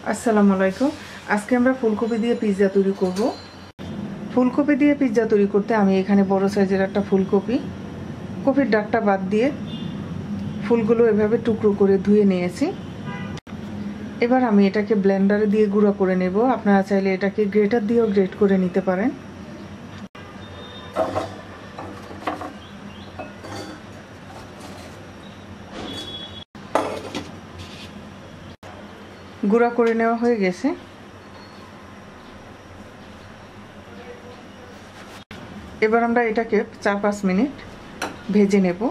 আসসালামু আলাইকুম। আজকে আমরা ফুলকপি দিয়ে পিৎজা তৈরি করব। ফুলকপি দিয়ে পিৎজা তৈরি করতে আমি এখানে বড় সাইজের একটা ফুলকপি, কপির ডাঁটটা বাদ দিয়ে ফুলগুলো এভাবে টুকরো করে ধুয়ে নিয়েছি। এবার আমি এটাকে ব্লেন্ডারে দিয়ে গুঁড়ো করে নেব। আপনারা চাইলে এটাকে গ্রেটার দিয়েও গ্রেট করে নিতে পারেন। গুঁড়া করে নেওয়া হয়ে গেছে। এবার আমরা এটাকে 4-5 মিনিট ভেজে নেব।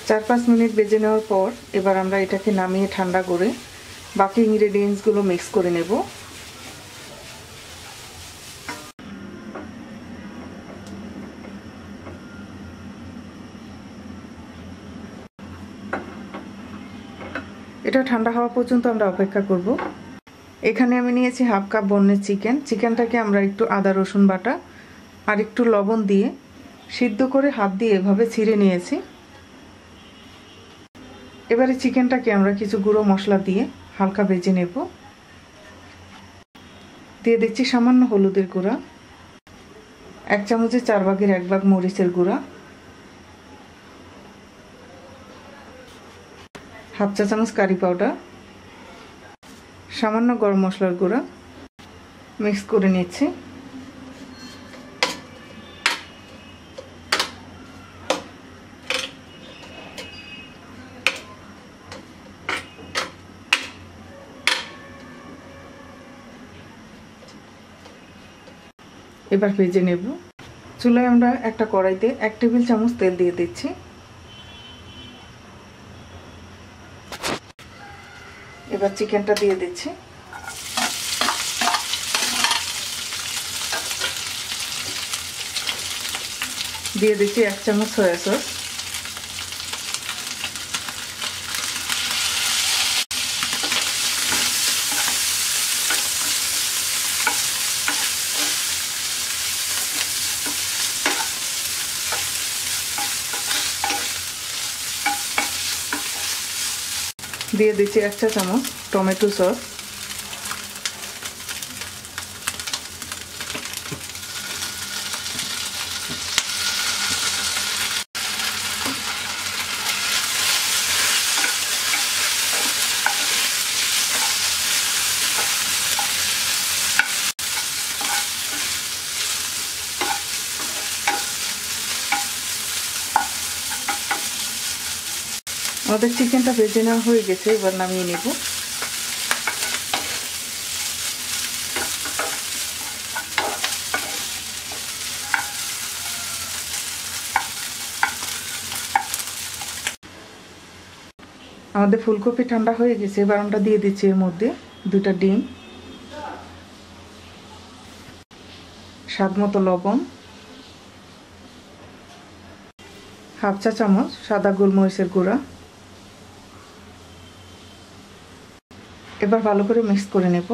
চার 5 মিনিট ভেজে নেওয়ার পর এবার আমরা এটাকে নামিয়ে ঠান্ডা করে বাকি ইনগ্রেডিয়েন্টসগুলো মিক্স করে নেব। এটা ঠান্ডা হওয়া পর্যন্ত আমরা অপেক্ষা করব। এখানে আমি নিয়েছি হাফ কাপ বনের চিকেনটাকে আমরা একটু আদা রসুন বাটা আর একটু লবণ দিয়ে সিদ্ধ করে হাত দিয়ে এভাবে ছিঁড়ে নিয়েছি। এবারে চিকেনটাকে আমরা কিছু গুঁড়ো মশলা দিয়ে হালকা ভেজে নেব। দিয়ে দিচ্ছি সামান্য হলুদের গুঁড়া, 1 চামচের 4 ভাগের 1 ভাগ মরিচের গুঁড়া, হাফ চা চামচ কারি পাউডার, সামান্য গরম মশলার গুঁড়া মিক্স করে নিচ্ছি। এবার ভেজে নেব। চুলায় আমরা একটা কড়াইতে 1 টেবিল চামচ তেল দিয়ে দিচ্ছি। এবার চিকেনটা দিয়ে দিচ্ছি। দিয়ে দিচ্ছি 1 চামচ সয়া সস, দিয়ে দিচ্ছি 1 চা চামচ টমেটো সস, আমাদের চিকেনটা ভেজে নেওয়া হয়ে গেছে। এবার নামিয়ে নেব। আমাদের ফুলকপি ঠান্ডা হয়ে গেছে। এবার আমরা দিয়ে দিচ্ছি এর মধ্যে 2টা ডিম, স্বাদ মতো লবণ, হাফ চা চামচ সাদা গোলমরিচের গুঁড়া। এবার ভালো করে মিক্স করে নেব।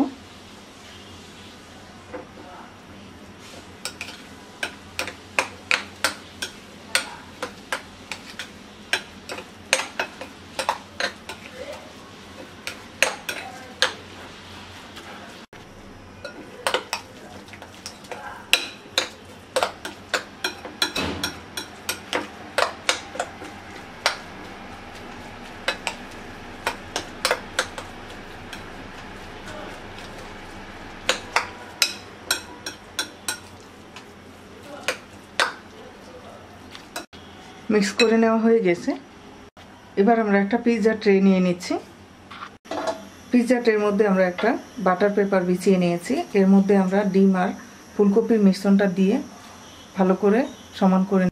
মিক্স করে নেওয়া হয়ে গেছে। এবার আমরা একটা পিৎজা ট্রে নিয়ে নিচ্ছি। পিৎজা ট্রের মধ্যে আমরা একটা বাটার পেপার বিছিয়ে নিয়েছি। এর মধ্যে আমরা ডিম আর ফুলকপির মিশ্রণটা দিয়ে ভালো করে সমান করে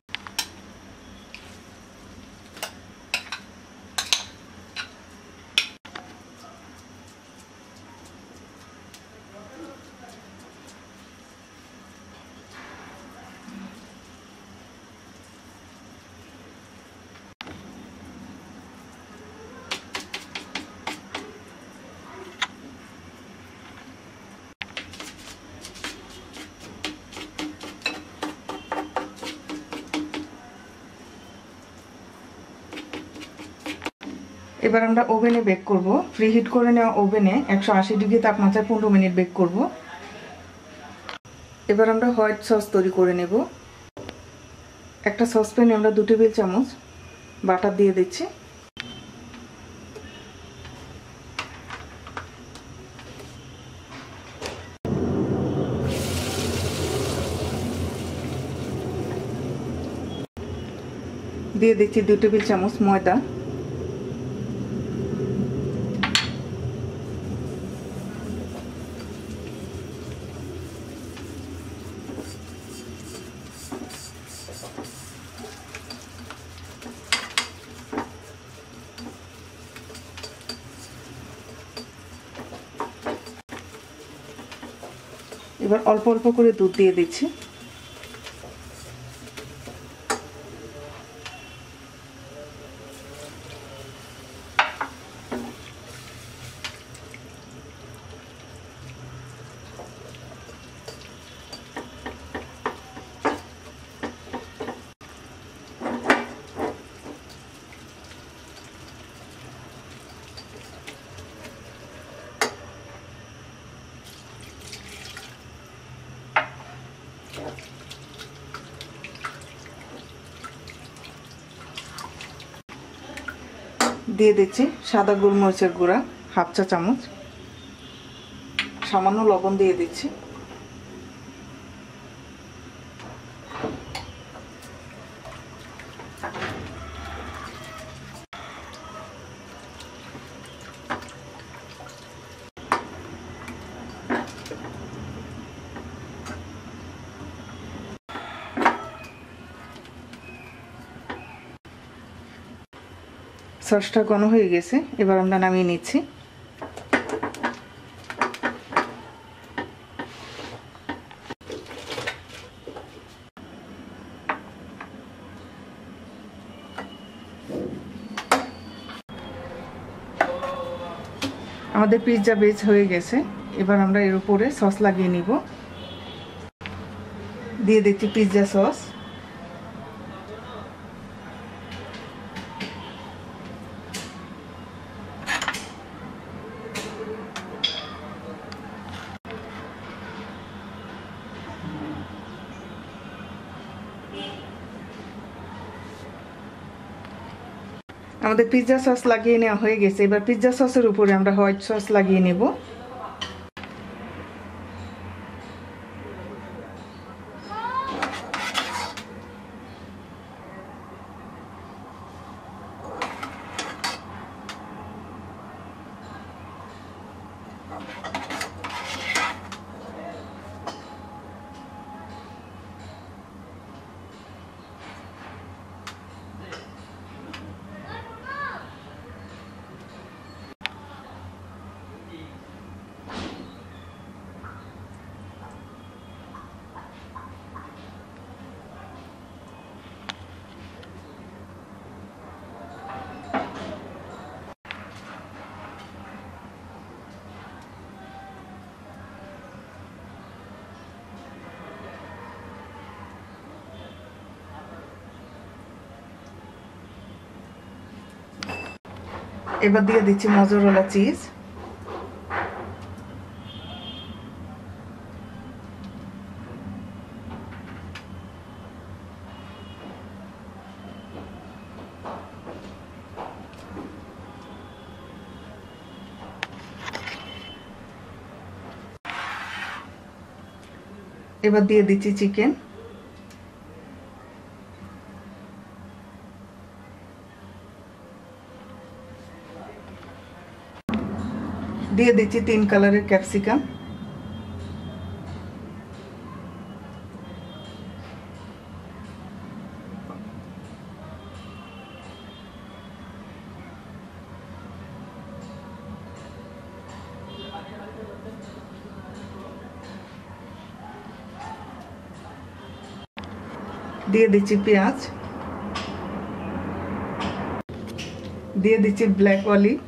এবার আমরা ওভেনে বেক করব। প্রিহিট করে নেওয়া ওভেনে 180 ডিগ্রি তাপমাত্রায় 15 মিনিট বেক করব। এবার আমরা হোয়াইট সস তৈরি করে নেব। একটা সসপ্যানে আমরা 2 টেবিল চামচ বাটার দিয়ে দিচ্ছি। দিয়ে দিচ্ছি 2 টেবিল চামচ ময়দা। এবার অল্প অল্প করে দুধ দিয়ে দিচ্ছি। দিয়ে দিচ্ছি সাদা গোলমরিচের গুঁড়া হাফ চা চামচ। সামান্য লবণ দিয়ে দিচ্ছি। সসটা ঘন হয়ে গেছে, এবার আমরা নামিয়ে নিচ্ছি। আমাদের পিৎজা বেজ হয়ে গেছে। এবার আমরা এর উপরে সস লাগিয়ে নিব। দিয়ে দিচ্ছি পিৎজা সস। আমাদের পিৎজা সস লাগিয়ে নেওয়া হয়ে গেছে। এবার পিৎজা সসের উপরে আমরা হোয়াইট সস লাগিয়ে নেব। এবার দিয়ে দিচ্ছি মজরেলা চিজ। এবার দিয়ে দিচ্ছি চিকেন। দিয়ে দিচ্ছি 3 কালারের ক্যাপসিকাম, দিয়ে দিচ্ছি পেঁয়াজ, দিয়ে দিচ্ছি ব্ল্যাক অলিভ,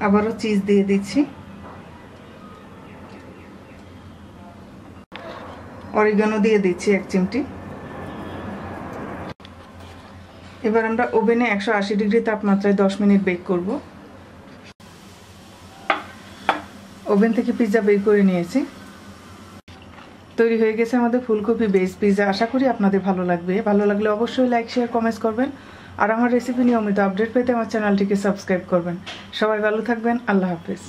আবারও চিজ দিয়ে দিচ্ছি, অরিগানো দিয়ে দিচ্ছি 1 চিমটি। এবার আমরা ওভেনে 180 ডিগ্রি তাপমাত্রায় 10 মিনিট বেক করব। ওভেন থেকে পিৎজা বের করে নিয়েছি। তৈরি হয়ে গেছে আমাদের ফুলকপি বেস পিৎজা। আশা করি আপনাদের ভালো লাগবে। ভালো লাগলে অবশ্যই লাইক শেয়ার কমেন্টস করবেন আর আমার রেসিপি নিয়মিত আপডেট পেতে আমার চ্যানেলটিকে সাবস্ক্রাইব করবেন। সবাই ভালো থাকবেন। আল্লাহ হাফেজ।